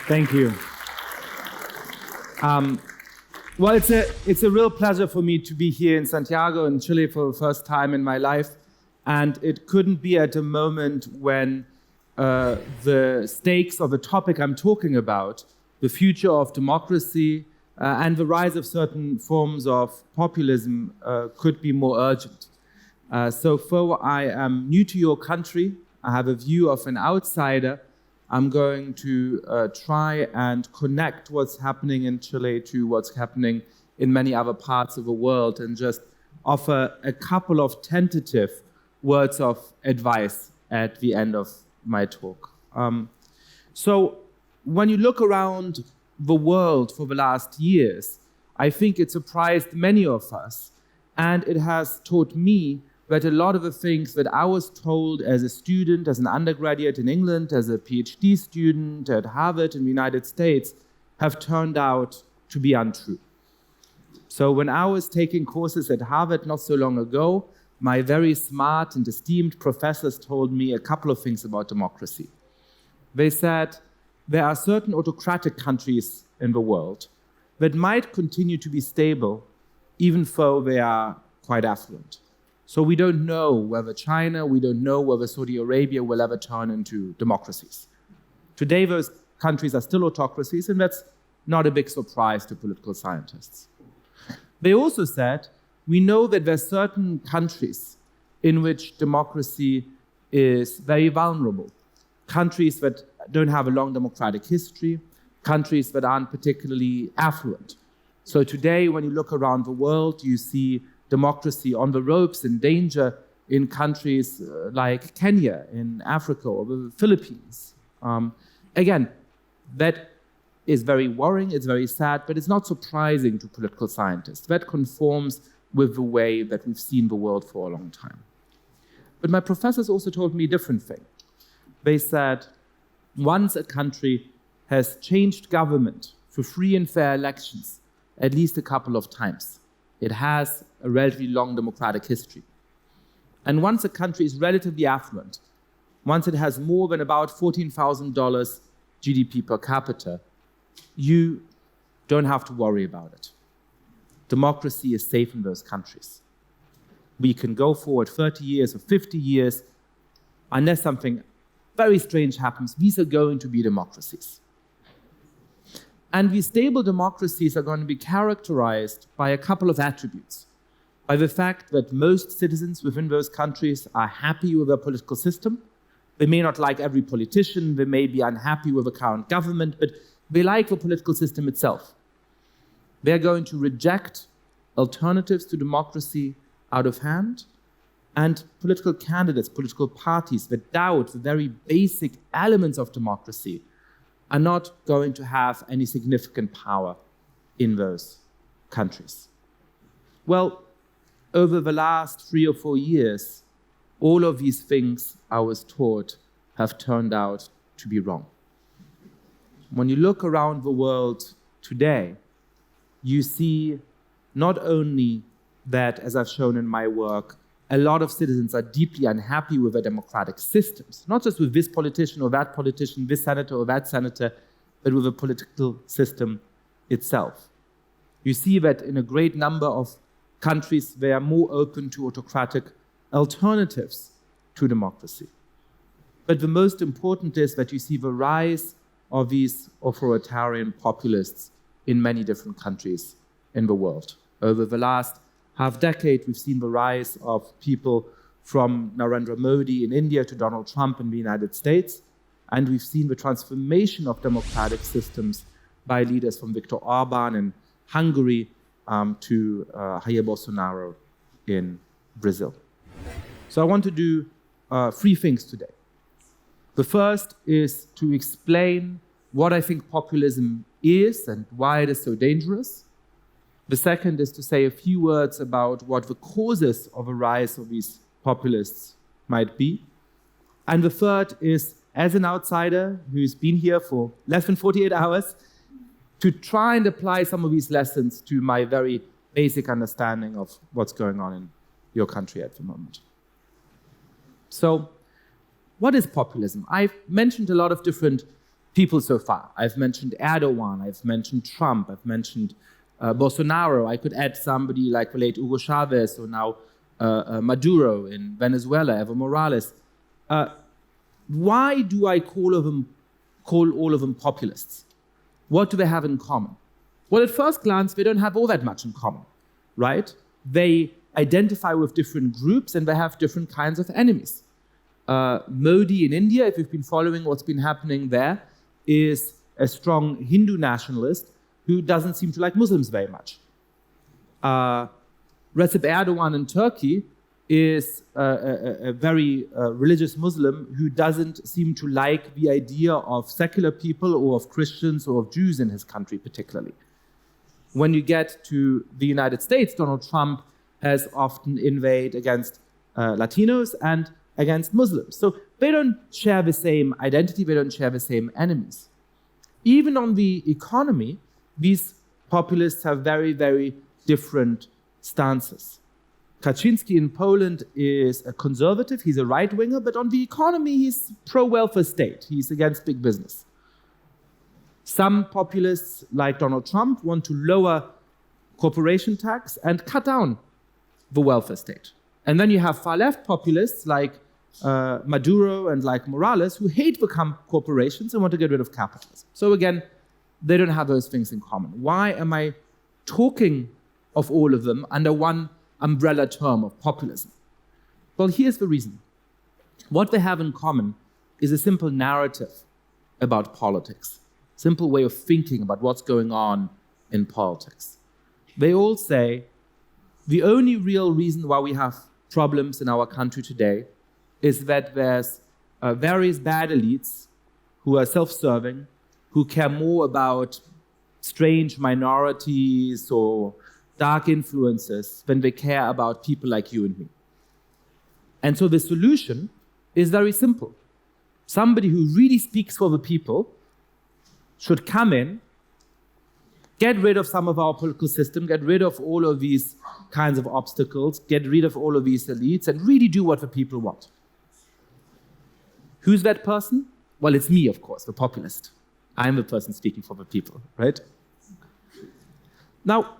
Thank you. Well, it's a real pleasure for me to be here in Santiago, in Chile, for the first time in my life. And it couldn't be at a moment when the stakes of the topic I'm talking about, the future of democracy and the rise of certain forms of populism, could be more urgent. So though I am new to your country, I have a view of an outsider, I'm going to try and connect what's happening in Chile to what's happening in many other parts of the world and just offer a couple of tentative words of advice at the end of my talk. So when you look around the world for the last years, I think it surprised many of us, and it has taught me that a lot of the things that I was told as a student, as an undergraduate in England, as a PhD student at Harvard in the United States, have turned out to be untrue. So when I was taking courses at Harvard not so long ago, my very smart and esteemed professors told me a couple of things about democracy. They said there are certain autocratic countries in the world that might continue to be stable even though they are quite affluent. So we don't know whether China, we don't know whether Saudi Arabia will ever turn into democracies. Today, those countries are still autocracies, and that's not a big surprise to political scientists. They also said, we know that there are certain countries in which democracy is very vulnerable. Countries that don't have a long democratic history, countries that aren't particularly affluent. So today, when you look around the world, you see democracy on the ropes, in danger in countries like Kenya, in Africa, or the Philippines. Again, that is very worrying, it's very sad, but it's not surprising to political scientists. That conforms with the way that we've seen the world for a long time. But my professors also told me a different thing. They said, once a country has changed government for free and fair elections at least a couple of times, it has a relatively long democratic history. And once a country is relatively affluent, once it has more than about $14,000 GDP per capita, you don't have to worry about it. Democracy is safe in those countries. We can go forward 30 years or 50 years, unless something very strange happens, these are going to be democracies. And these stable democracies are going to be characterized by a couple of attributes. By the fact that most citizens within those countries are happy with their political system. They may not like every politician, they may be unhappy with the current government, but they like the political system itself. They're going to reject alternatives to democracy out of hand, and political candidates, political parties that doubt the very basic elements of democracy are not going to have any significant power in those countries. Well, over the last 3 or 4 years, all of these things I was taught have turned out to be wrong. When you look around the world today, you see not only that, as I've shown in my work, a lot of citizens are deeply unhappy with their democratic systems, not just with this politician or that politician, this senator or that senator, but with the political system itself. You see that in a great number of countries, they are more open to autocratic alternatives to democracy. But the most important is that you see the rise of these authoritarian populists in many different countries in the world. Over the last half-decade, we've seen the rise of people from Narendra Modi in India to Donald Trump in the United States, and we've seen the transformation of democratic systems by leaders from Viktor Orban in Hungary to Jair Bolsonaro in Brazil. So I want to do 3 things today. The first is to explain what I think populism is and why it is so dangerous. The second is to say a few words about what the causes of a rise of these populists might be. And the third is, as an outsider who's been here for less than 48 hours, to try and apply some of these lessons to my very basic understanding of what's going on in your country at the moment. So, what is populism? I've mentioned a lot of different people so far. I've mentioned Erdogan, I've mentioned Trump, I've mentioned Bolsonaro. I could add somebody like the late Hugo Chavez or now Maduro in Venezuela, Evo Morales. Why do I call all of them populists? What do they have in common? Well, at first glance, they don't have all that much in common, right? They identify with different groups and they have different kinds of enemies. Modi in India, if you've been following what's been happening there, is a strong Hindu nationalist who doesn't seem to like Muslims very much. Recep Erdogan in Turkey is a very religious Muslim who doesn't seem to like the idea of secular people or of Christians or of Jews in his country particularly. When you get to the United States, Donald Trump has often inveighed against Latinos and against Muslims. So they don't share the same identity, they don't share the same enemies. Even on the economy, these populists have very, very different stances. Kaczynski in Poland is a conservative, he's a right-winger, but on the economy, he's pro-welfare state. He's against big business. Some populists, like Donald Trump, want to lower corporation tax and cut down the welfare state. And then you have far-left populists like Maduro and like Morales who hate the corporations and want to get rid of capitalism. So again, they don't have those things in common. Why am I talking of all of them under one umbrella term of populism? Well, here's the reason. What they have in common is a simple narrative about politics, simple way of thinking about what's going on in politics. They all say the only real reason why we have problems in our country today is that there's various bad elites who are self-serving, who care more about strange minorities or dark influences than they care about people like you and me. And so the solution is very simple. Somebody who really speaks for the people should come in, get rid of some of our political system, get rid of all of these kinds of obstacles, get rid of all of these elites, and really do what the people want. Who's that person? Well, it's me, of course, the populist. I'm the person speaking for the people, right? Now,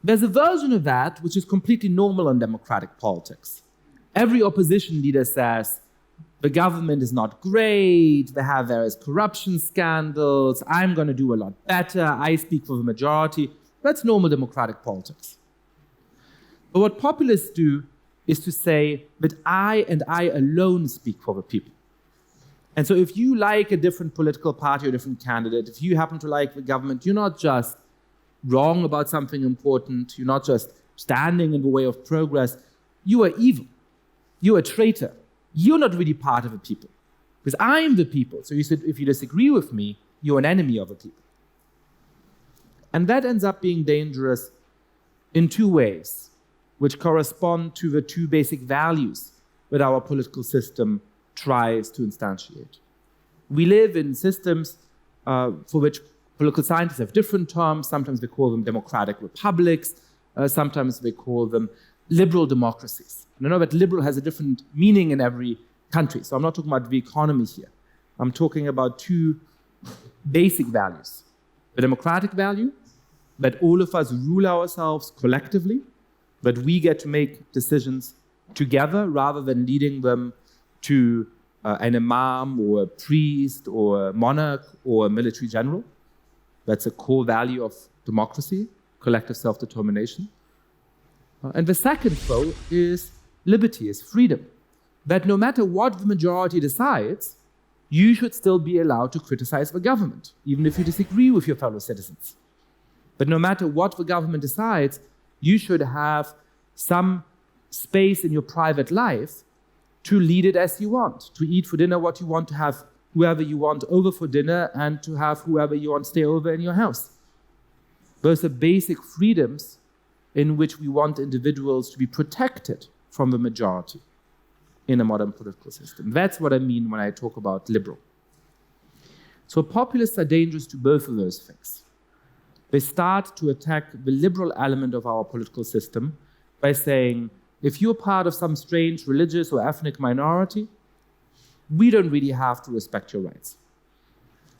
there's a version of that which is completely normal in democratic politics. Every opposition leader says, the government is not great, they have various corruption scandals, I'm going to do a lot better, I speak for the majority. That's normal democratic politics. But what populists do is to say that I and I alone speak for the people. And so if you like a different political party or a different candidate, if you happen to like the government, you're not just wrong about something important, you're not just standing in the way of progress, you are evil. You're a traitor. You're not really part of the people. Because I'm the people. So you said, if you disagree with me, you're an enemy of the people. And that ends up being dangerous in two ways, which correspond to the two basic values that our political system tries to instantiate. We live in systems for which political scientists have different terms. Sometimes they call them democratic republics. Sometimes they call them liberal democracies. And I know that liberal has a different meaning in every country. So I'm not talking about the economy here. I'm talking about two basic values. The democratic value, that all of us rule ourselves collectively, that we get to make decisions together rather than leading them to an imam or a priest or a monarch or a military general. That's a core value of democracy, collective self-determination. And the second foe is liberty, is freedom. That no matter what the majority decides, you should still be allowed to criticize the government, even if you disagree with your fellow citizens. But no matter what the government decides, you should have some space in your private life to lead it as you want, to eat for dinner what you want, to have whoever you want over for dinner, and to have whoever you want stay over in your house. Those are basic freedoms in which we want individuals to be protected from the majority in a modern political system. That's what I mean when I talk about liberal. So populists are dangerous to both of those things. They start to attack the liberal element of our political system by saying, if you're part of some strange religious or ethnic minority, we don't really have to respect your rights.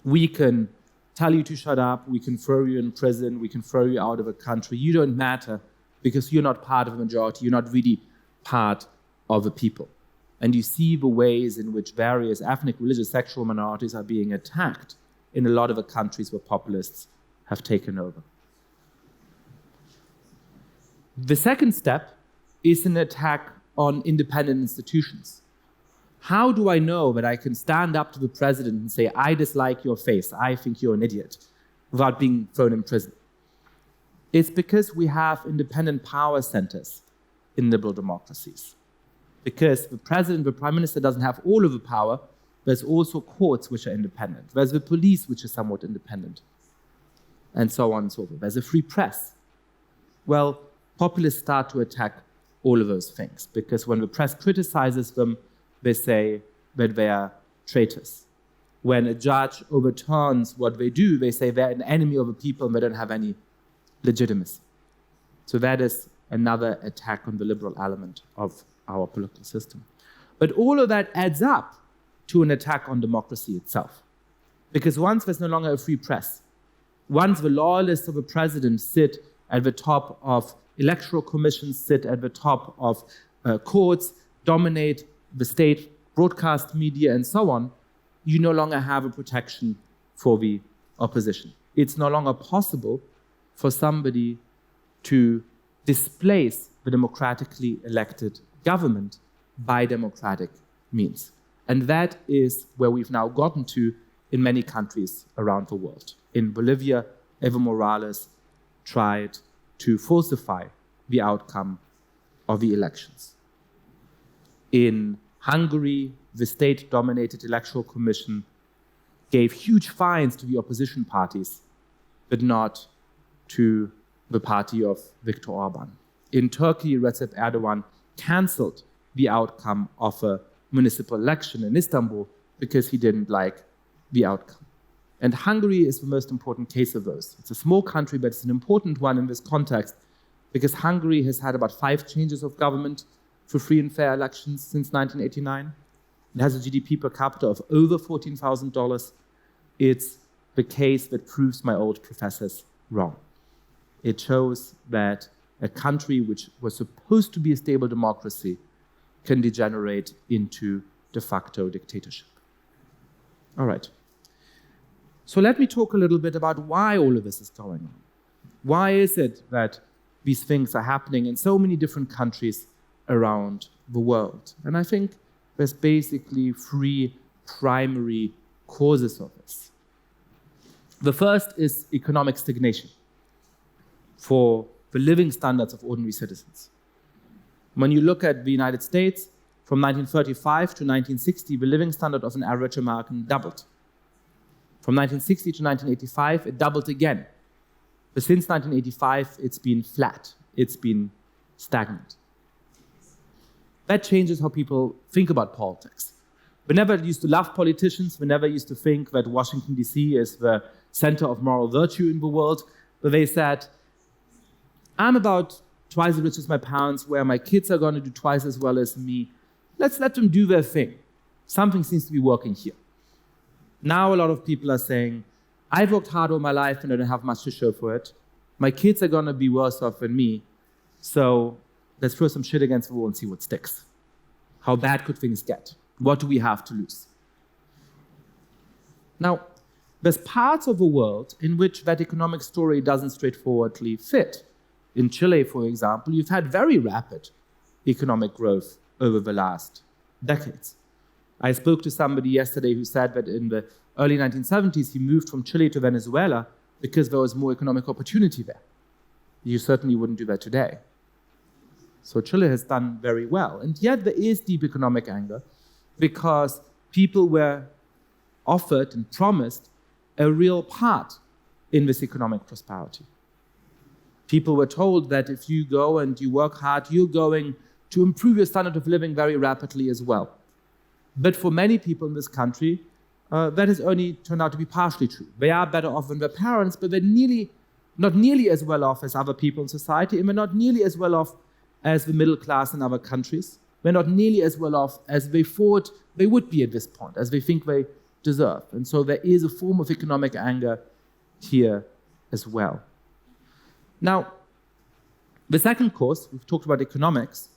We can tell you to shut up, we can throw you in prison, we can throw you out of a country. You don't matter because you're not part of a majority, you're not really part of a people. And you see the ways in which various ethnic, religious, sexual minorities are being attacked in a lot of the countries where populists have taken over. The second step is an attack on independent institutions. How do I know that I can stand up to the president and say, I dislike your face, I think you're an idiot, without being thrown in prison? It's because we have independent power centers in liberal democracies. Because the president, the prime minister doesn't have all of the power, there's also courts which are independent. There's the police which is somewhat independent, and so on and so forth. There's a free press. Well, populists start to attack all of those things, because when the press criticizes them, they say that they are traitors. When a judge overturns what they do, they say they're an enemy of the people and they don't have any legitimacy. So that is another attack on the liberal element of our political system. But all of that adds up to an attack on democracy itself. Because once there's no longer a free press, once the loyalists of a president sit at the top of electoral commissions, sit at the top of courts, dominate the state broadcast media, and so on, you no longer have a protection for the opposition. It's no longer possible for somebody to displace the democratically elected government by democratic means. And that is where we've now gotten to in many countries around the world. In Bolivia, Evo Morales tried to falsify the outcome of the elections. In Hungary, the state-dominated electoral commission gave huge fines to the opposition parties, but not to the party of Viktor Orban. In Turkey, Recep Erdogan cancelled the outcome of a municipal election in Istanbul because he didn't like the outcome. And Hungary is the most important case of those. It's a small country, but it's an important one in this context because Hungary has had about 5 changes of government for free and fair elections since 1989. It has a GDP per capita of over $14,000. It's the case that proves my old professors wrong. It shows that a country which was supposed to be a stable democracy can degenerate into de facto dictatorship. All right. So let me talk a little bit about why all of this is going on. Why is it that these things are happening in so many different countries around the world? And I think there's basically 3 primary causes of this. The first is economic stagnation for the living standards of ordinary citizens. When you look at the United States, from 1935 to 1960, the living standard of an average American doubled. From 1960 to 1985, it doubled again. But since 1985, it's been flat. It's been stagnant. That changes how people think about politics. We never used to love politicians. We never used to think that Washington, D.C. is the center of moral virtue in the world. But they said, I'm about twice as rich as my parents, where my kids are going to do twice as well as me. Let's let them do their thing. Something seems to be working here. Now a lot of people are saying, I've worked hard all my life and I don't have much to show for it. My kids are going to be worse off than me. So let's throw some shit against the wall and see what sticks. How bad could things get? What do we have to lose? Now, there's parts of the world in which that economic story doesn't straightforwardly fit. In Chile, for example, you've had very rapid economic growth over the last decades. I spoke to somebody yesterday who said that in the early 1970s, he moved from Chile to Venezuela because there was more economic opportunity there. You certainly wouldn't do that today. So Chile has done very well. And yet there is deep economic anger because people were offered and promised a real part in this economic prosperity. People were told that if you go and you work hard, you're going to improve your standard of living very rapidly as well. But for many people in this country, that has only turned out to be partially true. They are better off than their parents, but they're not nearly as well off as other people in society, and they're not nearly as well off as the middle class in other countries. They're not nearly as well off as they thought they would be at this point, as they think they deserve. And so there is a form of economic anger here as well. Now, the second course, we've talked about economics,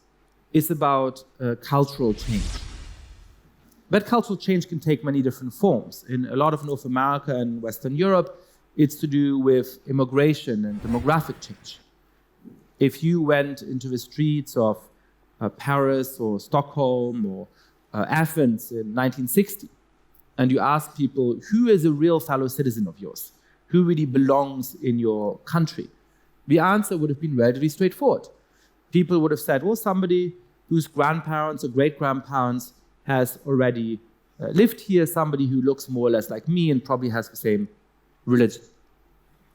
is about cultural change. But cultural change can take many different forms. In a lot of North America and Western Europe, it's to do with immigration and demographic change. If you went into the streets of Paris or Stockholm or Athens in 1960, and you asked people, who is a real fellow citizen of yours? Who really belongs in your country? The answer would have been relatively straightforward. People would have said, well, somebody whose grandparents or great-grandparents has already lived here, somebody who looks more or less like me and probably has the same religion.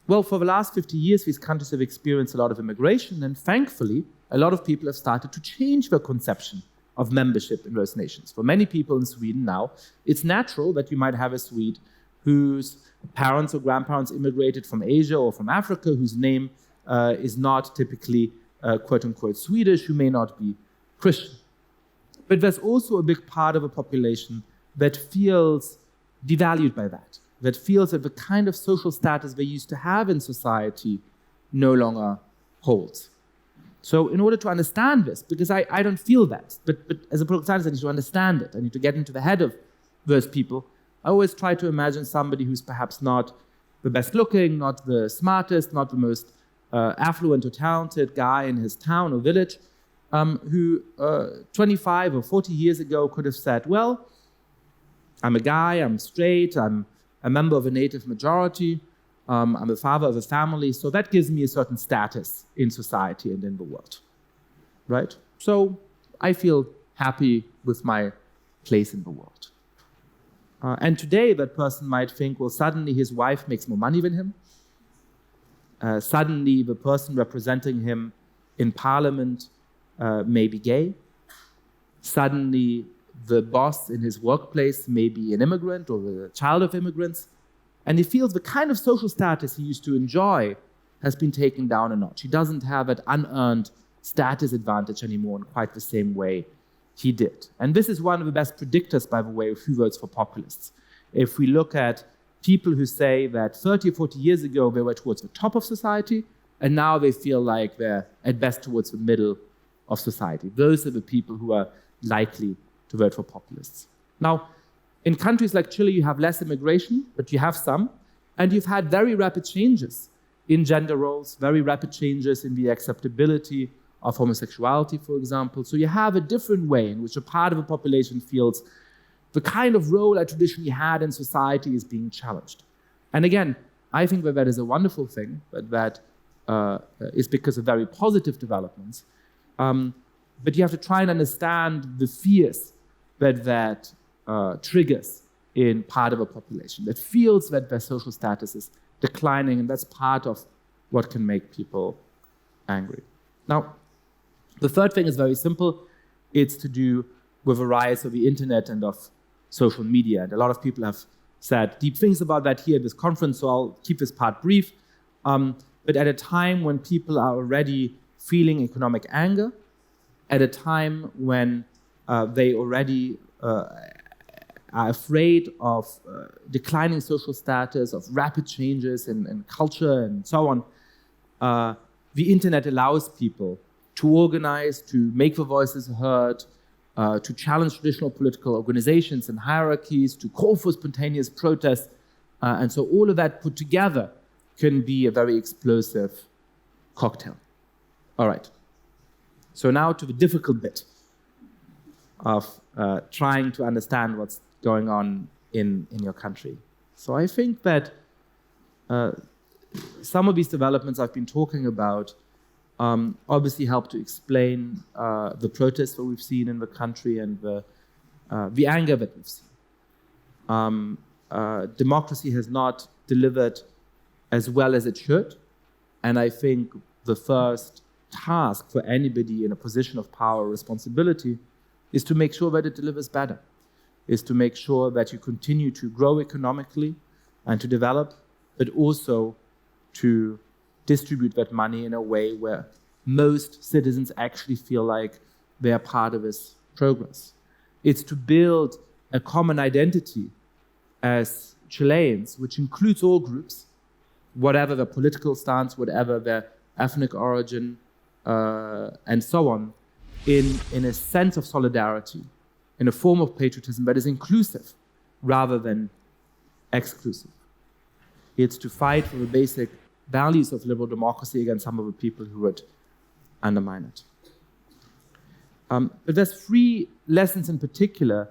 Well, for the last 50 years, these countries have experienced a lot of immigration, and thankfully, a lot of people have started to change their conception of membership in those nations. For many people in Sweden now, it's natural that you might have a Swede whose parents or grandparents immigrated from Asia or from Africa, whose name is not typically quote-unquote Swedish, who may not be Christian. But there's also a big part of a population that feels devalued by that feels that the kind of social status they used to have in society no longer holds. So in order to understand this, because I don't feel that, but as a political scientist, I need to understand it. I need to get into the head of those people. I always try to imagine somebody who's perhaps not the best looking, not the smartest, not the most affluent or talented guy in his town or village, who 25 or 40 years ago could have said, well, I'm a guy, I'm straight, I'm a member of a native majority, I'm a father of a family, so that gives me a certain status in society and in the world, right? So I feel happy with my place in the world. And today that person might think, well, suddenly his wife makes more money than him. Suddenly the person representing him in parliament may be gay. Suddenly the boss in his workplace may be an immigrant or a child of immigrants. And he feels the kind of social status he used to enjoy has been taken down a notch. He doesn't have that unearned status advantage anymore in quite the same way he did. And this is one of the best predictors, by the way, of who votes for populists. If we look at people who say that 30 or 40 years ago they were towards the top of society, and now they feel like they're at best towards the middle of society. Those are the people who are likely to vote for populists. Now, in countries like Chile, you have less immigration, but you have some, and you've had very rapid changes in gender roles, very rapid changes in the acceptability of homosexuality, for example. So you have a different way in which a part of a population feels the kind of role I traditionally had in society is being challenged. And again, I think that is a wonderful thing, but that is because of very positive developments. But you have to try and understand the fears that triggers in part of a population, that feels that their social status is declining, and that's part of what can make people angry. Now, the third thing is very simple. It's to do with the rise of the internet and of social media. And a lot of people have said deep things about that here at this conference, so I'll keep this part brief. But at a time when people are already feeling economic anger, at a time when they already are afraid of declining social status, of rapid changes in culture and so on, the internet allows people to organize, to make their voices heard, to challenge traditional political organizations and hierarchies, to call for spontaneous protest. And so all of that put together can be a very explosive cocktail. All right. So now to the difficult bit of trying to understand what's going on in your country. So I think that some of these developments I've been talking about obviously help to explain the protests that we've seen in the country and the anger that we've seen. Democracy has not delivered as well as it should, and I think the first task for anybody in a position of power or responsibility is to make sure that it delivers better, is to make sure that you continue to grow economically and to develop, but also to distribute that money in a way where most citizens actually feel like they are part of this progress. It's to build a common identity as Chileans, which includes all groups, whatever their political stance, whatever their ethnic origin, and so on, in a sense of solidarity, in a form of patriotism that is inclusive rather than exclusive. It's to fight for the basic values of liberal democracy against some of the people who would undermine it. But there's 3 lessons in particular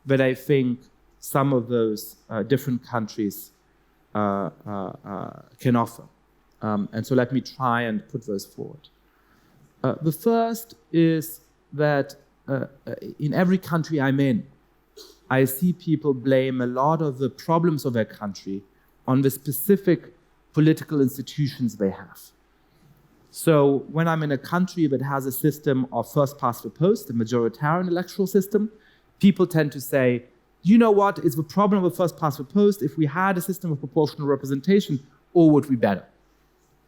that I think some of those different countries can offer. And so let me try and put those forward. The first is that in every country I'm in, I see people blame a lot of the problems of their country on the specific political institutions they have. So when I'm in a country that has a system of first past the post, a majoritarian electoral system, people tend to say, you know what, it's the problem of first past the post. If we had a system of proportional representation, all would be better.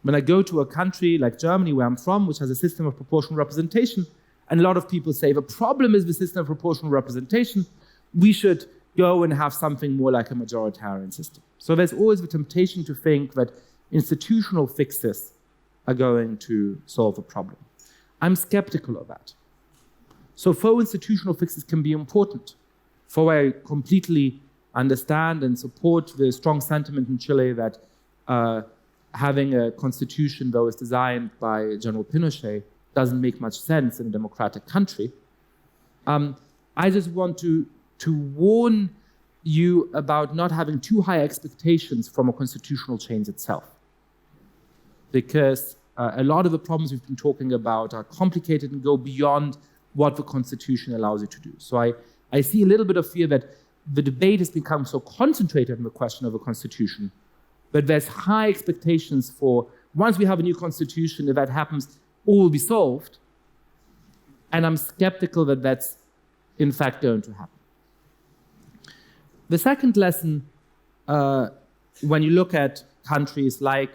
When I go to a country like Germany, where I'm from, which has a system of proportional representation, and a lot of people say the problem is the system of proportional representation, we should go and have something more like a majoritarian system. So there's always the temptation to think that institutional fixes are going to solve the problem. I'm skeptical of that. So faux institutional fixes can be important. For I completely understand and support the strong sentiment in Chile that having a constitution that was designed by General Pinochet doesn't make much sense in a democratic country. I just want to warn you about not having too high expectations from a constitutional change itself. Because a lot of the problems we've been talking about are complicated and go beyond what the Constitution allows you to do. So I see a little bit of fear that the debate has become so concentrated on the question of the Constitution, but there's high expectations for once we have a new Constitution, if that happens, all will be solved. And I'm skeptical that that's in fact going to happen. The second lesson, when you look at countries like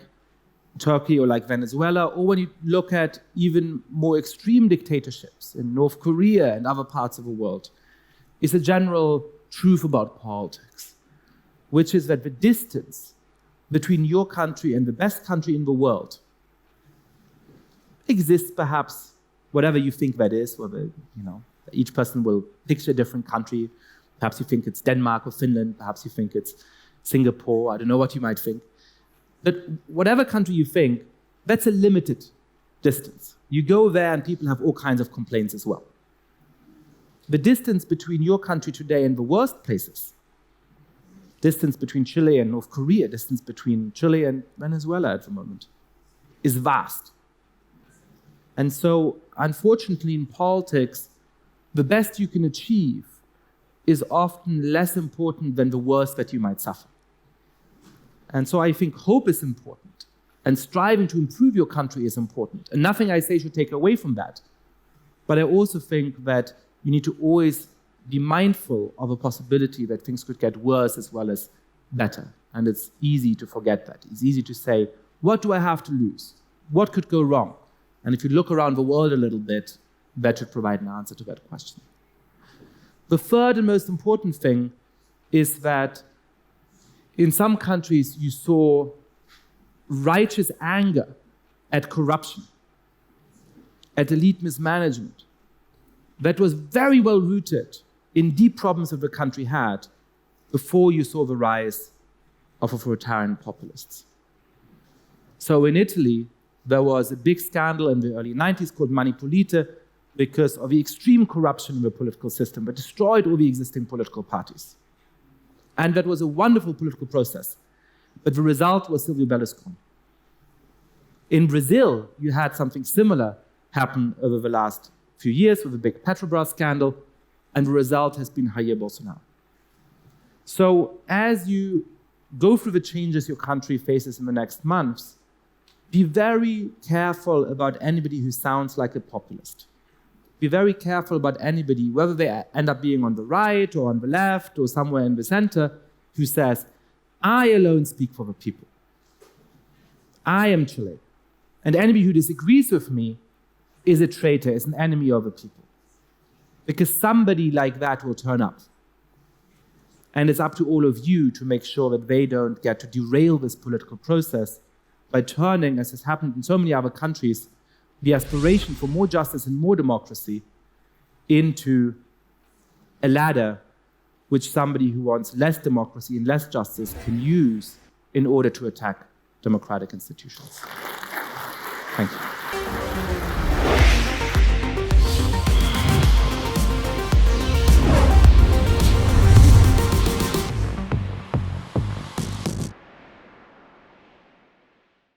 Turkey or like Venezuela, or when you look at even more extreme dictatorships in North Korea and other parts of the world, is a general truth about politics, which is that the distance between your country and the best country in the world exists perhaps, whatever you think that is, whether, each person will picture a different country. Perhaps you think it's Denmark or Finland, perhaps you think it's Singapore, I don't know what you might think. But whatever country you think, that's a limited distance. You go there and people have all kinds of complaints as well. The distance between your country today and the worst places, distance between Chile and North Korea, distance between Chile and Venezuela at the moment, is vast. And so, unfortunately, in politics, the best you can achieve is often less important than the worst that you might suffer. And so I think hope is important, and striving to improve your country is important. And nothing I say should take away from that. But I also think that you need to always be mindful of a possibility that things could get worse as well as better. And it's easy to forget that. It's easy to say, what do I have to lose? What could go wrong? And if you look around the world a little bit, that should provide an answer to that question. The third and most important thing is that in some countries you saw righteous anger at corruption, at elite mismanagement, that was very well rooted in deep problems that the country had before you saw the rise of authoritarian populists. So in Italy, there was a big scandal in the early 90s called Mani Pulite because of the extreme corruption in the political system that destroyed all the existing political parties. And that was a wonderful political process. But the result was Silvio Berlusconi. In Brazil, you had something similar happen over the last few years with the big Petrobras scandal, and the result has been Jair Bolsonaro. So as you go through the changes your country faces in the next months, be very careful about anybody who sounds like a populist. Be very careful about anybody, whether they end up being on the right or on the left or somewhere in the center, who says, I alone speak for the people. I am Chile. And anybody who disagrees with me is a traitor, is an enemy of the people. Because somebody like that will turn up. And it's up to all of you to make sure that they don't get to derail this political process by turning, as has happened in so many other countries, the aspiration for more justice and more democracy into a ladder which somebody who wants less democracy and less justice can use in order to attack democratic institutions. Thank you.